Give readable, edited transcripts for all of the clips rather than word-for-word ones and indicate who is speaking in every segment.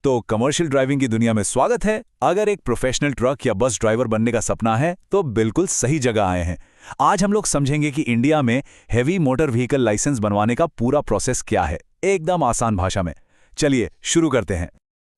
Speaker 1: तो commercial driving की दुनिया में स्वागत है। अगर एक प्रोफेशनल ट्रक या बस ड्राइवर बनने का सपना है तो बिल्कुल सही जगह आए हैं। आज हम लोग समझेंगे कि इंडिया में हेवी मोटर व्हीकल लाइसेंस बनवाने का पूरा प्रोसेस क्या है, एकदम आसान भाषा में। चलिए शुरू करते हैं।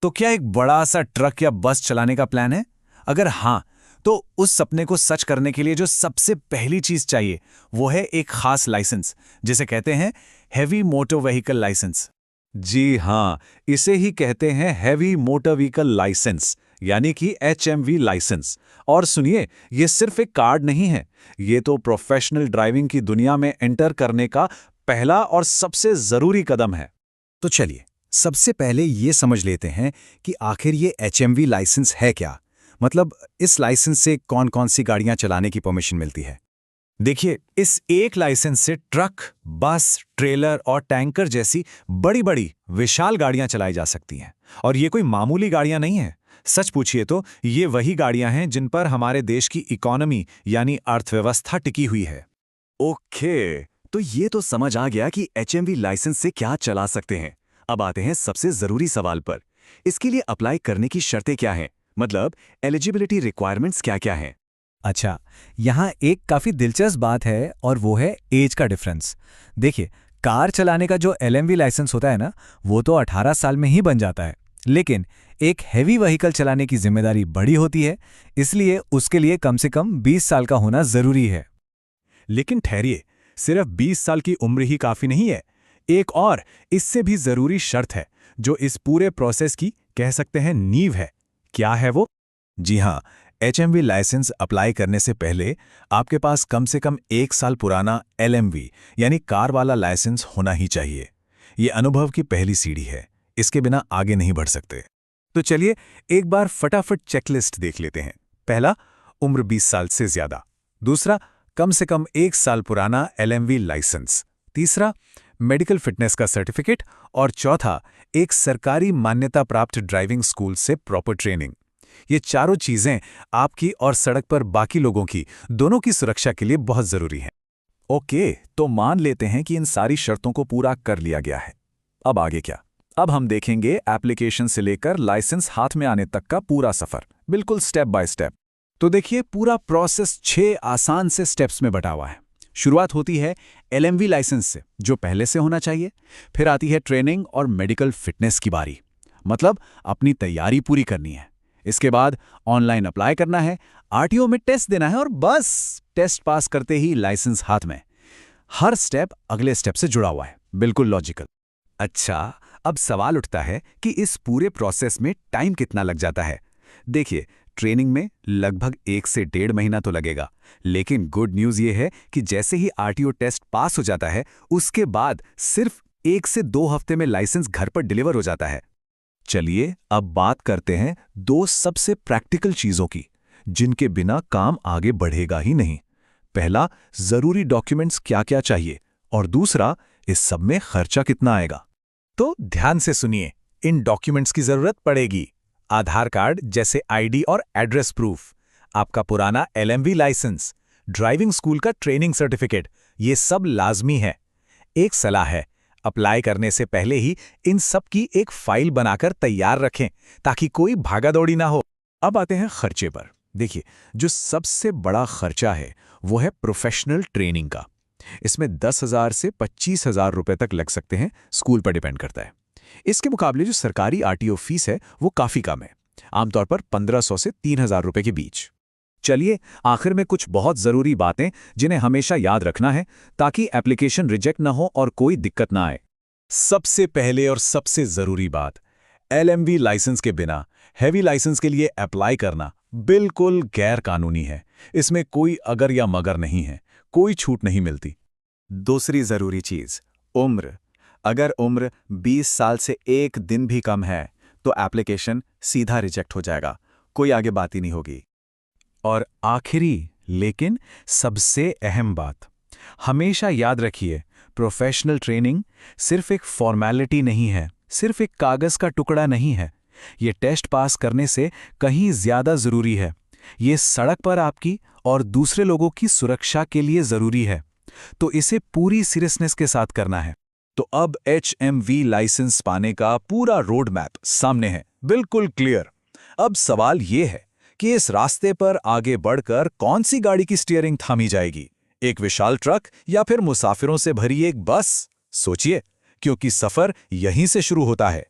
Speaker 2: तो क्या एक बड़ा सा ट्रक या बस चलाने का प्लान है? अगर हाँ, तो उस सपने को सच करने के लिए जो सबसे पहली चीज चाहिए वो है एक खास लाइसेंस, जिसे कहते हैं हेवी मोटर व्हीकल लाइसेंस।
Speaker 1: जी हाँ, इसे ही कहते हैं हैवी मोटर व्हीकल लाइसेंस, यानी कि HMV लाइसेंस। और सुनिए, ये सिर्फ एक कार्ड नहीं है, ये तो प्रोफेशनल ड्राइविंग की दुनिया में एंटर करने का पहला और सबसे जरूरी कदम है।
Speaker 2: तो चलिए सबसे पहले ये समझ लेते हैं कि आखिर ये HMV लाइसेंस है क्या। मतलब इस लाइसेंस से कौन कौन सी गाड़ियां चलाने की परमिशन मिलती है। देखिए, इस एक लाइसेंस से ट्रक, बस, ट्रेलर और टैंकर जैसी बड़ी बड़ी विशाल गाड़ियां चलाई जा सकती हैं। और ये कोई मामूली गाड़ियां नहीं हैं। सच पूछिए तो ये वही गाड़ियां हैं जिन पर हमारे देश की इकोनॉमी यानी अर्थव्यवस्था टिकी हुई है।
Speaker 3: ओके, तो ये तो समझ आ गया कि HMV लाइसेंस से क्या चला सकते हैं। अब आते हैं सबसे जरूरी सवाल पर। इसके लिए अप्लाई करने की शर्तें क्या हैं? मतलब एलिजिबिलिटी रिक्वायरमेंट्स क्या-क्या हैं?
Speaker 2: अच्छा, यहाँ एक काफी दिलचस्प बात है और वो है एज का डिफरेंस। देखिए, कार चलाने का जो LMV लाइसेंस होता है ना, वो तो 18 साल में ही बन जाता है। लेकिन एक हैवी व्हीकल चलाने की जिम्मेदारी बड़ी होती है, इसलिए उसके लिए कम से कम 20 साल का होना जरूरी है।
Speaker 3: लेकिन ठहरिए, सिर्फ 20 साल की उम्र ही काफी नहीं है। एक और इससे भी जरूरी शर्त है जो इस पूरे प्रोसेस की कह सकते हैं नींव है। क्या है वो?
Speaker 2: जी हाँ, HMV लाइसेंस अप्लाई करने से पहले आपके पास कम से कम 1 साल पुराना LMV यानी कार वाला लाइसेंस होना ही चाहिए। ये अनुभव की पहली सीढ़ी है, इसके बिना आगे नहीं बढ़ सकते।
Speaker 3: तो चलिए एक बार फटाफट चेकलिस्ट देख लेते हैं। पहला, उम्र 20 साल से ज्यादा। दूसरा, कम से कम 1 साल पुराना LMV लाइसेंस। तीसरा, मेडिकल फिटनेस का सर्टिफिकेट। और चौथा, एक सरकारी मान्यता प्राप्त ड्राइविंग स्कूल से प्रॉपर ट्रेनिंग। ये चारों चीजें आपकी और सड़क पर बाकी लोगों की दोनों की सुरक्षा के लिए बहुत जरूरी हैं।
Speaker 1: ओके, तो मान लेते हैं कि इन सारी शर्तों को पूरा कर लिया गया है। अब आगे क्या? अब हम देखेंगे एप्लीकेशन से लेकर लाइसेंस हाथ में आने तक का पूरा सफर, बिल्कुल स्टेप बाय स्टेप।
Speaker 2: तो देखिए, पूरा प्रोसेस 6 आसान से स्टेप्स में बटा हुआ है। शुरुआत होती है LMV लाइसेंस से, जो पहले से होना चाहिए। फिर आती है ट्रेनिंग और मेडिकल फिटनेस की बारी, मतलब अपनी तैयारी पूरी करनी है। इसके बाद ऑनलाइन अप्लाई करना है, RTO में टेस्ट देना है और बस टेस्ट पास करते ही लाइसेंस हाथ में। हर स्टेप अगले स्टेप से जुड़ा हुआ है, बिल्कुल लॉजिकल।
Speaker 3: अच्छा, अब सवाल उठता है कि इस पूरे प्रोसेस में टाइम कितना लग जाता है। देखिए, ट्रेनिंग में लगभग 1 से 1.5 महीना तो लगेगा, लेकिन गुड न्यूज़ ये है कि जैसे ही RTO टेस्ट पास हो जाता है, उसके बाद सिर्फ 1 से 2 हफ्ते में लाइसेंस घर पर डिलीवर हो जाता है।
Speaker 1: चलिए अब बात करते हैं 2 सबसे प्रैक्टिकल चीजों की, जिनके बिना काम आगे बढ़ेगा ही नहीं। पहला, जरूरी डॉक्यूमेंट्स क्या-क्या चाहिए, और दूसरा, इस सब में खर्चा कितना आएगा।
Speaker 2: तो ध्यान से सुनिए, इन डॉक्यूमेंट्स की जरूरत पड़ेगी। आधार कार्ड जैसे ID और एड्रेस प्रूफ, आपका पुराना LMV लाइसेंस, ड्राइविंग स्कूल का ट्रेनिंग सर्टिफिकेट, ये सब लाजमी है। एक सलाह है, अप्लाई करने से पहले ही इन सब की एक फाइल बनाकर तैयार रखें, ताकि कोई भागादौड़ी ना हो।
Speaker 1: अब आते हैं खर्चे पर। देखिए, जो सबसे बड़ा खर्चा है वो है प्रोफेशनल ट्रेनिंग का। इसमें 10,000 से 25,000 रुपए तक लग सकते हैं, स्कूल पर डिपेंड करता है। इसके मुकाबले जो सरकारी RTO फीस है वो काफी कम है, आमतौर पर 1,500 से 3,000 रुपए के बीच।
Speaker 3: चलिए आखिर में कुछ बहुत जरूरी बातें जिन्हें हमेशा याद रखना है ताकि एप्लीकेशन रिजेक्ट ना हो और कोई दिक्कत ना आए।
Speaker 1: सबसे पहले और सबसे जरूरी बात, LMV लाइसेंस के बिना हैवी लाइसेंस के लिए अप्लाई करना बिल्कुल गैर कानूनी है। इसमें कोई अगर या मगर नहीं है, कोई छूट नहीं मिलती।
Speaker 3: दूसरी जरूरी चीज, उम्र। अगर उम्र 20 साल से 1 दिन भी कम है तो एप्लीकेशन सीधा रिजेक्ट हो जाएगा, कोई आगे बात ही नहीं होगी।
Speaker 2: और आखिरी लेकिन सबसे अहम बात, हमेशा याद रखिए, प्रोफेशनल ट्रेनिंग सिर्फ एक फॉर्मेलिटी नहीं है, सिर्फ एक कागज का टुकड़ा नहीं है। ये टेस्ट पास करने से कहीं ज्यादा जरूरी है। ये सड़क पर आपकी और दूसरे लोगों की सुरक्षा के लिए जरूरी है। तो इसे पूरी सीरियसनेस के साथ करना है।
Speaker 1: तो अब HMV लाइसेंस पाने का पूरा रोड मैप सामने है, बिल्कुल क्लियर। अब सवाल ये है कि इस रास्ते पर आगे बढ़कर कौन सी गाड़ी की स्टीयरिंग थामी जाएगी, एक विशाल ट्रक या फिर मुसाफिरों से भरी एक बस? सोचिए, क्योंकि सफर यहीं से शुरू होता है।